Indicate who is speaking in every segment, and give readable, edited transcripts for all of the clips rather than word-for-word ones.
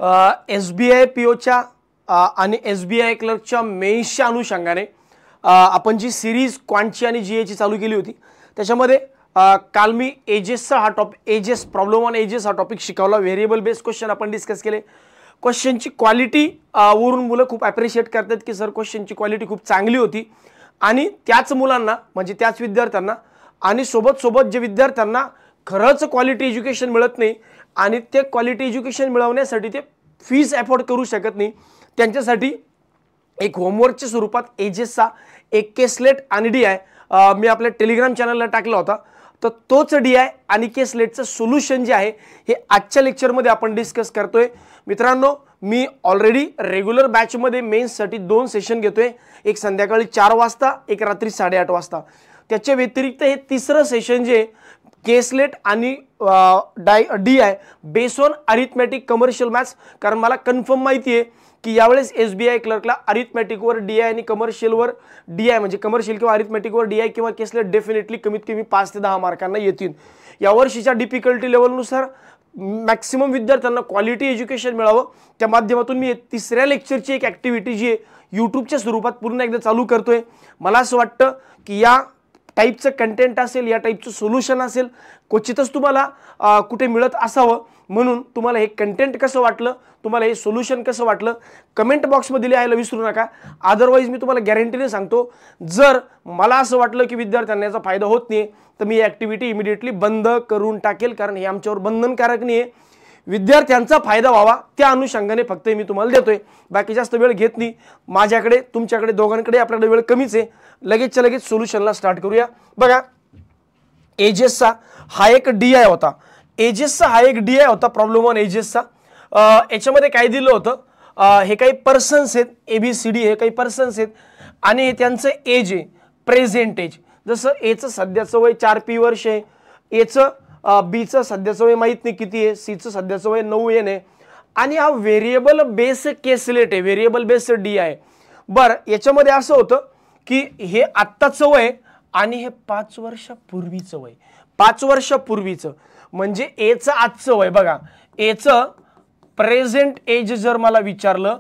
Speaker 1: SBI POच्या आणि SBI क्लर्कच्या मेन्सच्या अनुषंगाने आपण जी सिरीज क्वांटची आणि जीएची चालू केली होती त्याच्यामध्ये काल मी एजेसचा हा topic ages problem on ages हा टॉपिक शिकवला। व्हेरिएबल बेस्ड क्वेश्चन आपण डिस्कस केले। क्वेश्चनची क्वालिटी वरून मुलं खूप ॲप्रिशिएट करतात की सर क्वेश्चनची क्वालिटी खूप चांगली होती आणि त्याच मुलांना म्हणजे त्याच विद्यार्थ्यांना आणि सोबत जे विद्यार्थ्यांना खरंच क्वालिटी एज्युकेशन मिळत नाही आणि ते क्वालिटी एज्युकेशन मिळवण्यासाठी ते फीस अफोर्ड करू शकत नाही त्यांच्यासाठी एक होमवर्कच्या स्वरूपात एजेसचा एक केसलेट आणि DI मी आपल्या टेलिग्राम चॅनलला टाकला होता। तर तोच DI आणि केसलेटचं सोल्युशन जे आहे हे आजच्या लेक्चरमध्ये आपण डिस्कस करतोय। मित्रांनो मी ऑलरेडी रेग्युलर बॅचमध्ये मेन्ससाठी 2 सेशन घेतोय, एक संध्याकाळी 4 वाजता एक रात्री 8:30 वाजता। त्याच्या व्यतिरिक्त हे तिसरं सेशन जे केसलेट आणि DI based on arithmetic commercial maths, कारण मला कन्फर्म माहिती आहे की यावेळेस SBI क्लर्कला अरिथमेटिकवर DI आणि कमर्शियलवर DI म्हणजे कमर्शियल किंवा अरिथमेटिकवर DI किंवा केसलेट डेफिनेटली कमीत कमी 5 ते 10 मार्कांना येतील। या वर्षीच्या डिफिकल्टी लेवलनुसार मॅक्सिमम विद्यार्थ्यांना क्वालिटी एज्युकेशन मिळावं त्या माध्यमातून मी तिसऱ्या लेक्चरची एक ॲक्टिव्हिटी जी आहे यूट्यूबच्या स्वरूपात पुन्हा एकदा चालू करतोय। मला असं वाटतं की या टाईपचं कंटेंट असेल, या टाईपचं सोल्युशन असेल, क्वचितच तुम्हाला कुठे मिळत असावं, म्हणून तुम्हाला हे कंटेंट कसं वाटलं, तुम्हाला हे सोल्युशन कसं वाटलं कमेंट बॉक्समध्ये लिहायला विसरू नका। अदरवाईज मी तुम्हाला गॅरंटीने सांगतो जर मला असं वाटलं की विद्यार्थ्यांना याचा फायदा होत नाही तर मी ही ॲक्टिव्हिटी इमिडिएटली बंद करून टाकेल, कारण हे आमच्यावर बंधनकारक नाही आहे। विद्यार्थ्यांचा फायदा व्हावा त्या अनुषंगाने फक्त मी तुम्हाला देतोय, बाकी जास्त वेळ घेत नाही। माझ्याकडे तुमच्याकडे दोघांकडे आपल्याकडे वेळ कमीच आहे। लगेचच्या लगेच सोल्युशनला स्टार्ट करूया। बघा एजेसचा हा एक DI होता, एजेसचा हा एक DI होता प्रॉब्लेम ऑन एजेसचा। याच्यामध्ये काय दिलं होतं, हे काही पर्सन्स आहेत ABCD, हे काही पर्सन्स आहेत आणि हे त्यांचं एज आहे प्रेझेंट एज। जसं एचं सध्याचं वय 4P वर्ष आहे, एचं बीचं सध्याचं वय माहीत नाही किती आहे, सीचं सध्याचं वय 9 आहे आणि हा व्हेरिएबल बेस केसलेट आहे, व्हेरिएबल बेस DI। बरं याच्यामध्ये असं होतं की हे आत्ताचं वय आणि हे 5 वर्षापूर्वीचं वय, 5 वर्षापूर्वीचं म्हणजे एचं आजचं वय। बघा एचं प्रेझेंट एज जर मला विचारलं,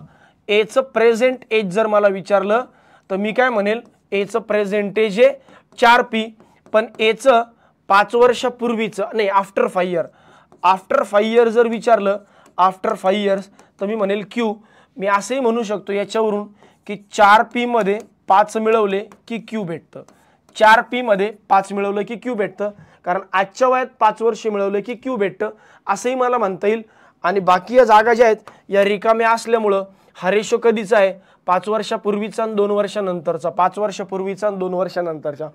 Speaker 1: एचं प्रेझेंट एज जर मला विचारलं तर मी काय म्हणेल एचं प्रेझेंट एज आहे 4P, पण एचं 5 वर्षापूर्वीचं नाही आफ्टर 5 इयर, आफ्टर 5 इयर जर विचारलं, आफ्टर 5 इयर्स तर मी म्हणेल Q। मी असंही म्हणू शकतो याच्यावरून की 4P मध्ये 5 मिळवले की Q भेटतं, 4P मध्ये 5 मिळवलं की Q भेटतं, कारण आजच्या वयात 5 वर्ष मिळवलं की Q भेटतं असंही मला म्हणता येईल। आणि बाकी या जागा ज्या आहेत या रिकाम्या असल्यामुळं हा रेशो कधीचा आहे 5 वर्षापूर्वीचा आणि 2 वर्षानंतरचा, 5 वर्षापूर्वीचा आणि 2 वर्षानंतरचा।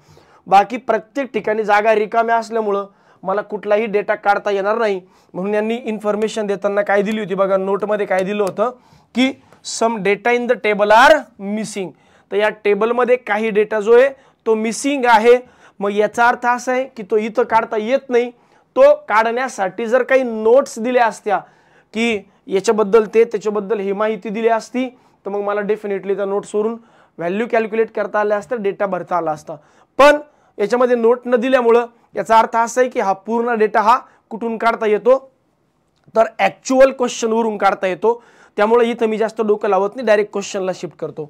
Speaker 1: बाकी प्रत्येक ठिकाणी जागा रिकाम्या असल्यामुळं मला कुठलाही डेटा काढता येणार नाही, म्हणून यांनी इन्फॉर्मेशन देताना काय दिली होती बघा, नोटमध्ये काय दिलं होतं की some data in the table are missing. तर या टेबलमध्ये काही डेटा जो आहे तो मिसिंग आहे। मग याचा अर्थ असा आहे की तो इथं काढता येत नाही, तो काढण्यासाठी जर काही नोट्स दिल्या असत्या की याच्याबद्दल ते त्याच्याबद्दल ही माहिती दिली असती तर मग मला डेफिनेटली त्या नोट्सवरून व्हॅल्यू कॅल्क्युलेट करता आल्या असतं, डेटा भरता आला असता। पण याच्यामध्ये नोट न दिल्यामुळं याचा अर्थ असा आहे की हा पूर्ण डेटा हा कुठून काढता येतो तर ॲक्च्युअल क्वेश्चनवरून काढता येतो। त्यामुळे इथं मी जास्त डोकं लावत नाही, डायरेक्ट क्वेश्चनला शिफ्ट करतो।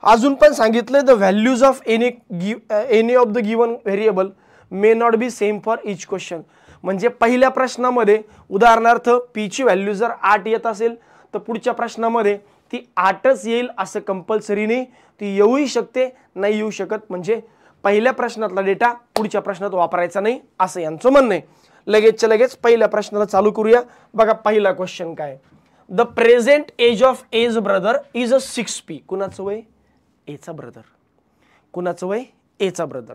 Speaker 1: अजून पण सांगितलं the values of any of the given variable may not be same for each question. म्हणजे पहिल्या प्रश्नामध्ये उदाहरणार्थ P ची व्हॅल्यू जर 8 येत असेल तर पुढच्या प्रश्नामध्ये ती 8च येईल असं कंपल्सरी नाही, ती येऊही शकते नाही येऊ शकत। म्हणजे पहिल्या प्रश्नातला डेटा पुढच्या प्रश्नात वापरायचा नाही असं यांचं म्हणणं आहे। लगेचच्या लगेच पहिल्या प्रश्नाला चालू करूया। बघा पहिला क्वेश्चन काय, the present age of A's brother is a 6P। कुणाचं वय एचा ब्रदर, कुणाचं वय एचा brother.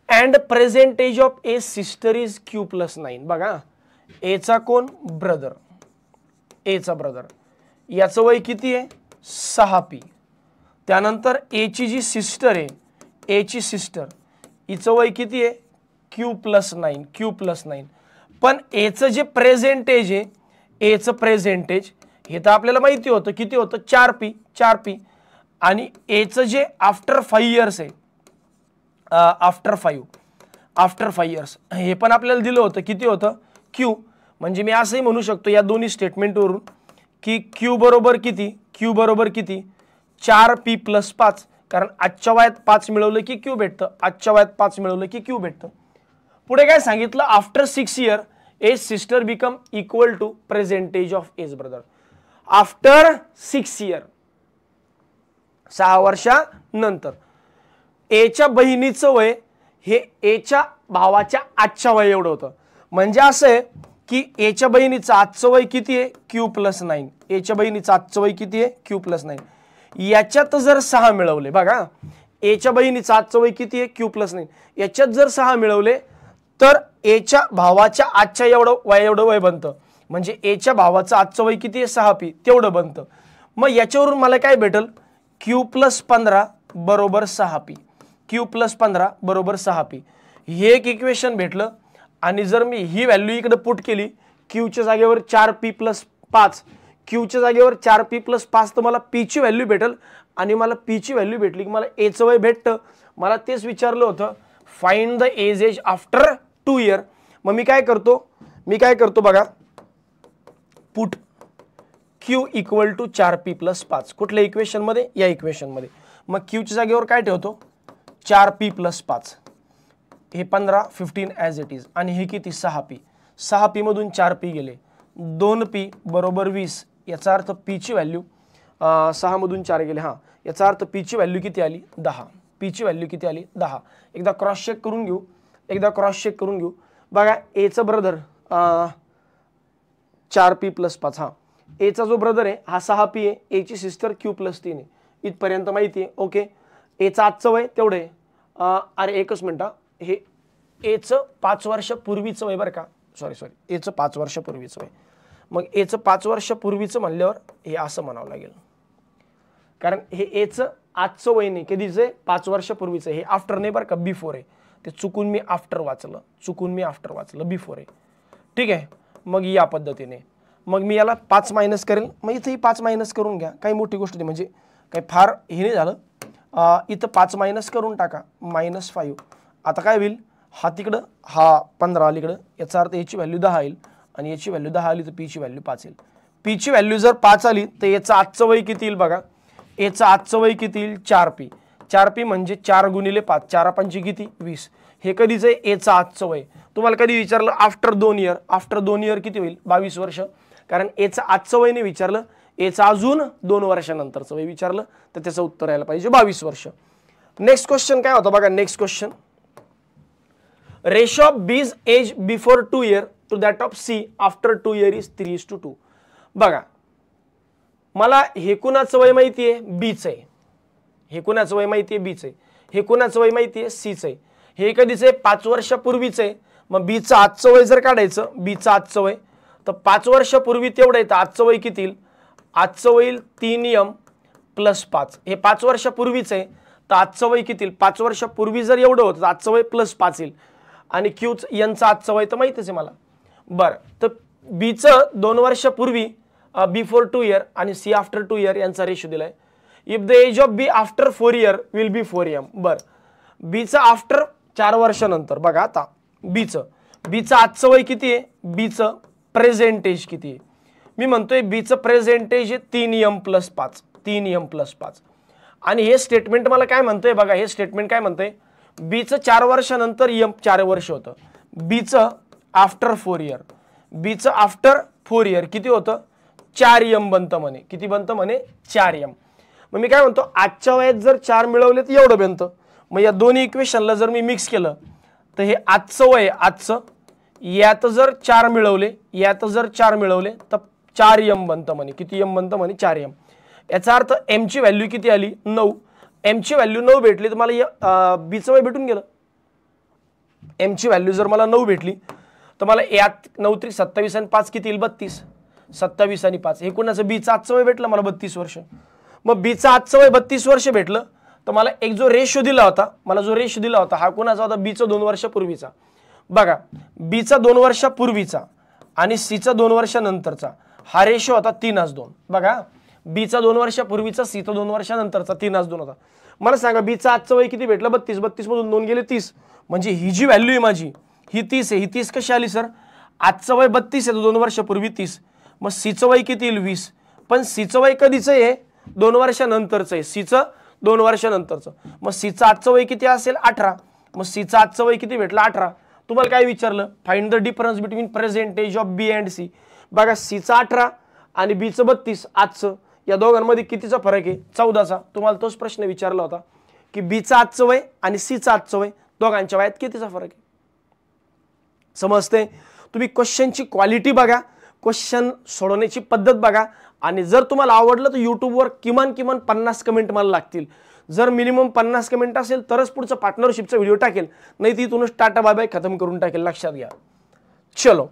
Speaker 1: And present age of A sister is Q+9। बघा एचा कोण ब्रदर, एचा ब्रदर, याचं वय किती आहे 6P। त्यानंतर एची जी सिस्टर आहे, एची सिस्टर, हिचं वय किती आहे Q+9, Q+9। पण एचं जे प्रेझेंटेज आहे, एचं प्रेझेंटेज हे तर आपल्याला माहिती होतं किती होतं 4P, 4P। आणि एचं जे आफ्टर 5 इयर्स आहे, आफ्टर 5 इयर्स हे पण आपल्याला दिलं होतं किती होतं Q। म्हणजे मी असंही म्हणू शकतो या दोन्ही स्टेटमेंटवरून की क्यू बरोबर किती, क्यू बरोबर किती 4p + 5, कारण आजच्या वयात 5 मिळवलं की क्यू भेटतं, आजच्या वयात 5 मिळवलं की क्यू भेटतं. पुढे काय सांगितलं, after 6 year A's sister become equal to present age of A's brother. After 6 year 6 वर्षानंतर एच्या बहिणीचं वय हे एच्या भावाच्या आजच्या वय एवढं होतं. म्हणजे असं आहे की एच्या बहिणीचं आजचं वय किती आहे, क्यू + 9. एच्या बहिणीचं आजचं वय किती आहे, क्यू + 9. याच्यात जर 6 मिळवले, बघा एच्या बहिणीचं आजचं वय किती आहे, क्यू + 9. याच्यात जर 6 मिळवले तर एच्या भावाच्या आजच्या एवढं वय बनतं. म्हणजे एच्या भावाचं आजचं वय किती आहे, 6p तेवढं बनतं. मग याच्यावरून मला काय भेटल, क्यू + 15 बरोबर 6p, क्यू + 15 बरोबर 6p. हे एक इक्वेशन भेटलं. आणि जर मी ही व्हॅल्यू इकडे पुट केली, क्यूच्या जागेवर 4p + 5, क्यूच्या जागेवर 4p + 5, तर मला p ची व्हॅल्यू भेटल. आणि मला p ची व्हॅल्यू भेटली की मला एचं वय भेटतं. मला तेच विचारलं होतं, find the age after 2 year. मग मी काय करतो बघा, put Q equal to 4p + 5. कुठल्या इक्वेशन मध्ये, या इक्वेशन मध्ये. मग क्यूच्या जागेवर काय ठेवतो, 4p + 5, हे 15 15 ॲज इट इज. आणि हे किती, 6p. 6p मधून 4p गेले, 2p बरोबर 20. याचा अर्थ p ची व्हॅल्यू 6 मधून 4 गेले, हां याचा अर्थ p ची व्हॅल्यू किती आली, 10. p ची व्हॅल्यू किती आली, 10. एकदा क्रॉस चेक करून घेऊ. बघा एचं ब्रदर 4p + 5, हां एचा जो ब्रदर आहे हा 6p आहे, एची सिस्टर क्यू + 3 आहे. इथपर्यंत माहिती आहे. ओके, एचं आजचं वय तेवढं आहे. अरे एकच मिनटं, हे एचं 5 वर्षापूर्वीचं वय बरं का, सॉरी एचं 5 वर्षापूर्वीचं वय. मग एचं 5 वर्षापूर्वीचं म्हणल्यावर हे असं म्हणावं लागेल, कारण हे एचं आजचं वय नाही, कधीचं आहे, 5 वर्षापूर्वीचं. हे आफ्टर नाही बरं का, बिफोर आहे. ते चुकून मी आफ्टर वाचलं, बिफोर आहे. ठीक आहे. मग या पद्धतीने मग मी याला 5 मायनस करेल. मग इथंही 5 मायनस करून घ्या, काही मोठी गोष्ट नाही, म्हणजे काही फार हे नाही झालं. इथं 5 मायनस करून टाका, -5. आता काय होईल, हा तिकडं हा 15 अलीकडं, याचा अर्थ याची व्हॅल्यू 10 येईल. आणि याची व्हॅल्यू 10 आली तर p ची व्हॅल्यू 5 येईल. p ची व्हॅल्यू जर 5 आली तर याचं आजचं वय किती येईल बघा, याचं आजचं वय किती येईल, 4p. 4p म्हणजे 4 × 5, 4 × 5 किती, 20. हे कधीचं आहे, याचं आजचं वय. तुम्हाला कधी विचारलं आफ्टर 2 इयर, आफ्टर 2 इयर किती होईल, 22 वर्ष. कारण याचं आजचं वय नाही विचारलं, याचं अजून 2 वर्षानंतरचं वय विचारलं, तर त्याचं उत्तर यायला पाहिजे 22 वर्ष. नेक्स्ट क्वेश्चन काय होता बघा, next question, ratio of B's age before 2 year to that of C after 2 year is 3:2. बघा मला हे कुणाचं वय माहिती आहे, बीच आहे. हे कुणाचं वय माहिती आहे, बीच आहे. हे कुणाचं वय माहिती आहे, सीच आहे. हे कधीच आहे, 5 वर्षापूर्वीचं आहे. मग बीचं आजचं वय जर काढायचं, बीचं आजचं वय, तर 5 वर्षापूर्वी तेवढं आहे, तर आजचं वय किती येईल, आजचं वय 3m + 5. हे 5 वर्षापूर्वीचं आहे, तर आजचं वय किती येईल, 5 वर्षापूर्वी जर एवढं होतं तर आजचं वय +5 येईल. आणि क्यूच यांचं आजचं वय तर माहितीच आहे मला. बरं, तर बीचं 2 वर्षापूर्वी बिफोर 2 इयर आणि सी आफ्टर 2 इयर यांचा रेशो दिलाय. If the age of B after 4 year will be 4m. बरं, बीचं आफ्टर 4 वर्षानंतर बघा, आता बीचं आजचं वय किती आहे, बीचं प्रेझेंट एज किती आहे. मी म्हणतोय बीचं प्रेझेंट एज आहे 3m + 5, 3m + 5. आणि हे स्टेटमेंट मला काय म्हणतंय बघा, हे स्टेटमेंट काय म्हणतंय, बीचं 4 वर्षानंतर 4 वर्ष होतं. बीचं आफ्टर 4 इयर, बीचं आफ्टर 4 इयर किती होतं, 4m बनतं म्हणे. किती बनतं म्हणे, 4m. मग मी काय म्हणतो, आजच्या वयात जर 4 मिळवले तर एवढं बनतं. मग या दोन्ही इक्वेशनला जर मी मिक्स केलं तर हे आजचं वय, आजचं यात जर 4 मिळवले तर 4m बनतं म्हणे. किती m बनतं म्हणे, 4m. याचा अर्थ m ची व्हॅल्यू किती आली, 9. m ची व्हॅल्यू 9 भेटली तर मला बीचं वय भेटून गेलं. m ची व्हॅल्यू जर मला 9 भेटली तर मला यात 9 × 27 आणि 5 किती येईल, 32. 27 आणि 5 हे कोणाचं, बीचं आजचं वय भेटलं मला 32 वर्ष. मग बीचं आजचं वय 32 वर्ष भेटलं तर मला एक जो रेशो दिला होता, हा कोणाचा होता, बीचं 2 वर्षापूर्वीचा. बघा बीचा 2 वर्षापूर्वीचा आणि सीचा 2 वर्षानंतरचा हा रेशो होता 3:2. बघा बीचा 2 वर्षापूर्वीचा, सीचा 2 वर्षानंतरचा 3:2 होता. मला सांगा बीचं आजचं वय किती भेटलं, 32. 32 मधून 2 गेले 30. म्हणजे ही जी व्हॅल्यू आहे माझी ही 30 आहे. ही 30 कशी आली सर, आजचं वय 32 आहे, 2 वर्षापूर्वी 30, मग सीचं वय किती येईल 20, पण सीचं वय कधीचं आहे 2 वर्षानंतरचं आहे, सीचं 2 वर्षानंतरचं, मग सीचं आजचं वय किती असेल 18, मग सीचं आजचं वय किती भेटलं 18. तुम्हाला काय विचारलं, find the difference between present age of B and C. बघा सीचं 18 आणि बीचं 32 आजचं, या दोघांमध्ये कितीचा फरक आहे 14चा. तुम्हाला तोच प्रश्न विचारला होता की बीचं आजचं वय आणि सीचं आजचं वय दोघांच्या वयात कितीचा फरक आहे. समजते. तुम्ही क्वेश्चनची क्वालिटी बघा, क्वेश्चन सोडवण्याची पद्धत बघा, आणि जर तुम्हाला आवडलं तर यूट्यूबवर किमान 50 कमेंट मला लागतील. जर मिनिमम 50 कमेंट असेल तरच पुढचं पार्टनरशिपचा व्हिडिओ टाकेल, नाही तिथूनच टाटा बाय बाय खतम करून टाकेल, लक्षात घ्या. चलो,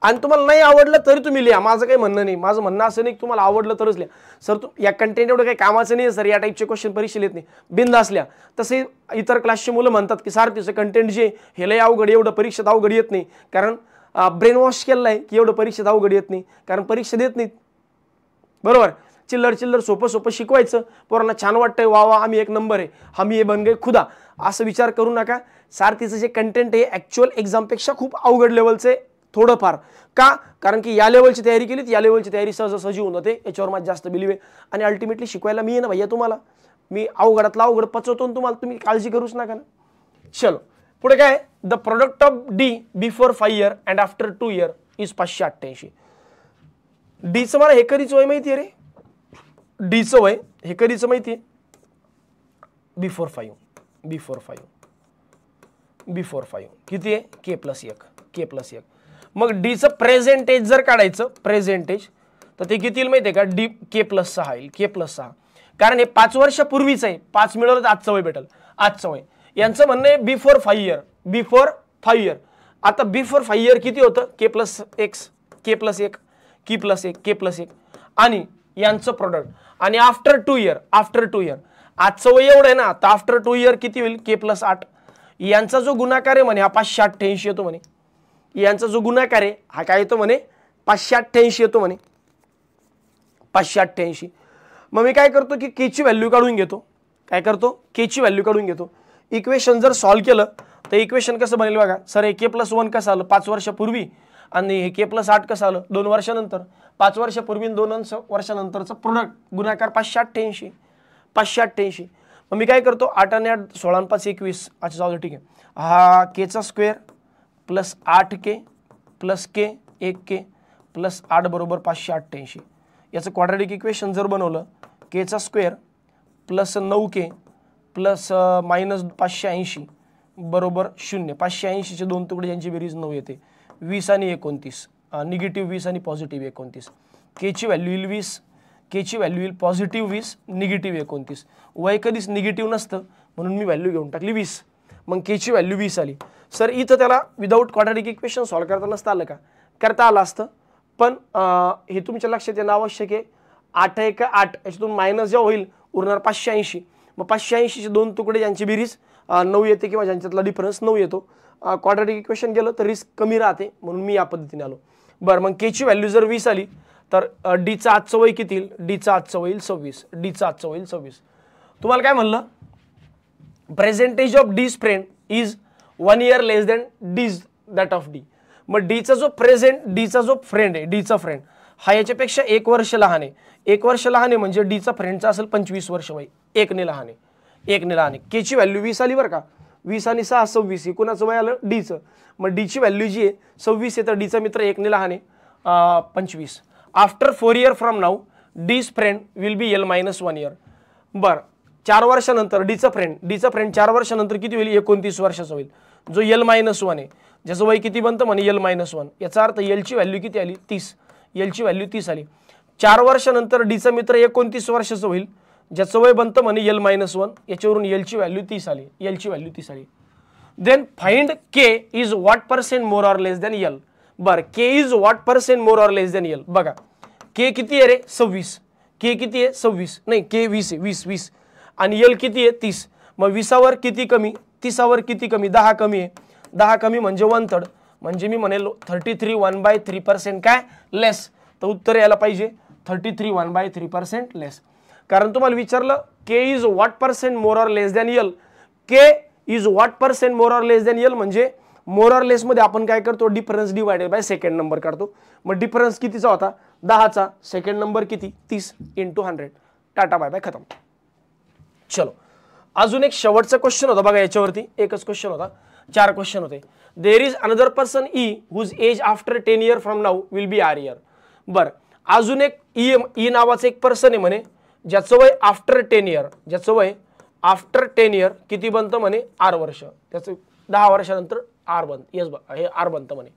Speaker 1: आणि तुम्हाला नाही आवडलं तरी तुम्ही लिहा, माझं काही म्हणणं नाही. माझं म्हणणं असं नाही की तुम्हाला आवडलं तरच लिहा. सर या कंटेंट एवढं काही कामाचं नाही सर, या टाईपचे क्वेश्चन परीक्षेत येत नाही, बिंदास लिहा. तसे इतर क्लासचे मुलं म्हणतात की सर तिचं कंटेंट जे हे लय अवघड, एवढं परीक्षेत अवघड येत नाही, कारण ब्रेन वॉश केलं आहे की एवढं परीक्षेत अवघड येत नाही, कारण परीक्षा देत नाहीत. बरोबर, चिल्लर सोपं शिकवायचं, पोरांना छान वाटतंय, वा वा आम्ही एक नंबर आहे, आम्ही हे बन गए खुदा, असं विचार करू नका. सारथीचं जे कंटेंट आहे ॲक्च्युअल एक्झामपेक्षा खूप अवघड लेवलचं आहे थोडंफार. का? कारण की या लेवलची तयारी केली, या लेवलची तयारी सहजी होऊन जाते, याच्यावर माझं जास्त बिलीव आहे. आणि अल्टिमेटली शिकवायला मी आहे ना भैया, तुम्हाला मी अवघडातला अवघड पचवतो तुम्हाला, तुम्ही काळजी करूच नका ना. चलो पुढे काय, the product of D before 5 year and after 2 year is 588. डीचं मला हे कधीचं वय माहिती आहे रे, डीचं वय हे कधीचं माहिती आहे, बिफोर 5 किती आहे k+1. मग डीचं प्रेझेंट एज जर काढायचं, प्रेझेंट एज, तर ते किती येईल माहिती आहे का, डी k+6 येईल, k+6. कारण हे 5 वर्षापूर्वीच आहे, 5 मिळवलं तर आजचं वय भेटल, आजचं वय. यांचं म्हणणं आहे बिफोर 5 year, बिफोर 5 year. आता बिफोर 5 year किती होतं, k+1 आणि यांचं प्रोडक्ट, आणि आफ्टर 2 year, आजचं वय एवढं आहे ना, तर आफ्टर 2 year किती होईल, k+8. यांचा जो गुणाकार आहे म्हणे हा 588 येतो म्हणे, यांचा जो गुणाकार आहे हा काय येतो म्हणे 588 येतो म्हणे, 588. मग मी काय करतो की के ची व्हॅल्यू काढून घेतो, काय करतो, के ची व्हॅल्यू काढून घेतो. इक्वेशन जर सॉल्व्ह केलं तर इक्वेशन कसं बनेल बघा, सर हे k+1 कसं आलं 5 वर्षापूर्वी, आणि हे k+8 कसं आलं 2 वर्षानंतर. 5 वर्षापूर्वी 2 वर्षानंतरचं प्रोडक्ट गुणाकार 588. मग मी काय करतो, 8 आणि 8 16 आणि 5 21. अच्छा जाऊ दे, ठीक आहे. हा k² plus 8k plus k 1k plus 8 बरोबर 588. याचं क्वाड्रॅटिक इक्वेशन जर बनवलं, k² प्लस 9k प्लस -580 बरोबर 0. 580चे 2 तुकडे ज्यांची बेरीज 9 येते, 20 आणि 29, निगेटिव्ह 20 आणि पॉझिटिव्ह 29. के ची व्हॅल्यू येईल 20, के ची व्हॅल्यू येईल पॉझिटिव्ह 20, निगेटिव्ह 29. वय कधीच निगेटिव्ह नसतं म्हणून मी व्हॅल्यू घेऊन टाकली 20. मग के ची व्हॅल्यू 20 आली. सर इथं त्याला विदाऊट क्वाड्रॅटिक इक्वेशन सॉल्व्ह करता नसतं आलं का, करता आलं असतं, पण हे तुमच्या लक्षात येणं आवश्यक आहे. 8 1 8, याच्यातून मायनस जेव्हा होईल उरणार 580. मग 580चे 2 तुकडे ज्यांची बेरीज 9 येते किंवा ज्यांच्यातला डिफरन्स 9 येतो. क्वाड्रॅटिक इक्वेशन गेलं तर रिस्क कमी राहते, म्हणून मी या पद्धतीने आलो. बरं, मग के ची व्हॅल्यू जर 20 आली तर डीचं आजचं वय किती येईल, डीचं आजचं वय 26, डीचं आजचं वय 26. तुम्हाला काय म्हणलं, percentage of D's friend is 1 year less than D's that of D. मग डीचा जो फ्रेंड आहे, डीचा फ्रेंड हा याच्यापेक्षा 1 वर्ष लहान आहे. 1 वर्ष लहान आहे म्हणजे डीचा फ्रेंडचा असेल 25 वर्ष वय, 1 ने लहान आहे. के ची व्हॅल्यू 20 आली बरं का, 20 आणि 6 26. कुणाचं वय आलं, डीचं. मग डीची व्हॅल्यू जी आहे 26 आहे, तर डीचा मित्र 1 ने लहान आहे 25. After 4 year from now D's friend will be L-1 year. बरं, 4 वर्षानंतर डीचा फ्रेंड 4 वर्षानंतर किती होईल, 29 वर्षाचा होईल, जो L-1 आहे, ज्याचं वय किती बनतं म्हणे L-1. याचा अर्थ एलची व्हॅल्यू किती आली, 30. एलची व्हॅल्यू 30 आली. 4 वर्षानंतर डीचा मित्र 29 वर्षाचं होईल, ज्याचं वय बनतं म्हणे L-1. याच्यावरून एलची व्हॅल्यू 30 आली. Then find K is what % more or less than L. बरं, K is what % more or less than L. बघा के किती आहे रे, 26. के किती आहे, 26 नाही, के 20 आहे, 20 आणि एल किती आहे, 30. मग 20वर किती कमी, 30वर किती कमी, 10 कमी आहे. 10 कमी म्हणजे 1/3, म्हणजे मी म्हणेल 33 1/3% काय लेस. तर उत्तर यायला पाहिजे 33 1/3% लेस. कारण तुम्हाला विचारलं K is what % more or less than L. K is what % more or less than L म्हणजे मोर ऑर लेस मध्ये आपण काय करतो, difference divided by second number काढतो. मग डिफरन्स कितीचा होता, 10चा, सेकंड नंबर किती, 30 × 100. टाटा बाय बाय, खतम. चलो अजून एक शेवटचा क्वेश्चन होता बघा, याच्यावरती एकच क्वेश्चन होता, 4 क्वेश्चन होते. There is another person E whose age after 10 years from now will be R year. बर, अजून एक ई नावाचं एक पर्सन आहे म्हणे, ज्याचं वय आफ्टर 10 years, ज्याचं वय आफ्टर 10 years किती बनतं म्हणे, आर वर्ष. त्याचं 10 वर्षानंतर आर बनतं, यस हे आर बनतं म्हणे.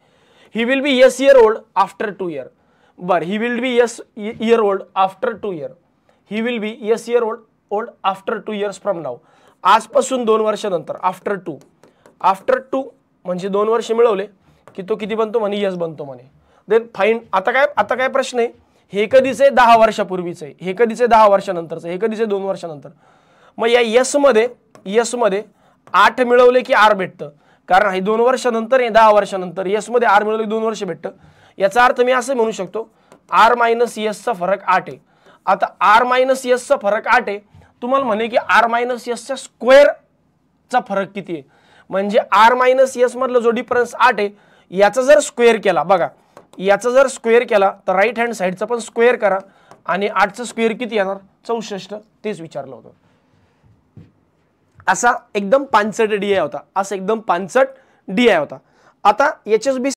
Speaker 1: He will be yes year old after 2 years. बर, he will be yes year old after 2 years. He will be yes year old after 2 years from now. आजपासून 2 वर्षानंतर, आफ्टर 2 म्हणजे 2 वर्ष मिळवले की तो किती बनतो म्हणे, यस बनतो म्हणे. Then fine. आता काय प्रश्न आहे, हे कधीच आहे, 10 वर्षापूर्वीच आहे, हे कधीच आहे, 10 वर्षानंतरचं, हे कधीच आहे, 2 वर्षानंतर. मग या यस मध्ये 8 मिळवले की आर भेटतं, कारण हे 2 वर्षानंतर आहे, 10 वर्षानंतर. यस मध्ये आर मिळवले की 2 वर्ष भेटतं. याचा अर्थ मी असं म्हणू शकतो, आर मायनस यसचा फरक 8 आहे. आता आर मायनस यसचा फरक 8 आहे, तुम्हाला म्हणे की आर मायनस यसच्या स्क्वेअरचा फरक किती आहे, म्हणजे आर मायनस यस मधला जो डिफरन्स 8 आहे, याचा जर स्क्वेअर केला, बघा याचा जर स्क्वेअर केला तर राईट हँड साईडचा पण स्क्वेअर करा, आणि 8चा स्क्वेअर किती येणार, 64. तेच विचारलं होतं. असा एकदम पांचट DI होता, असा एकदम पांचट DI होता. आता HSBC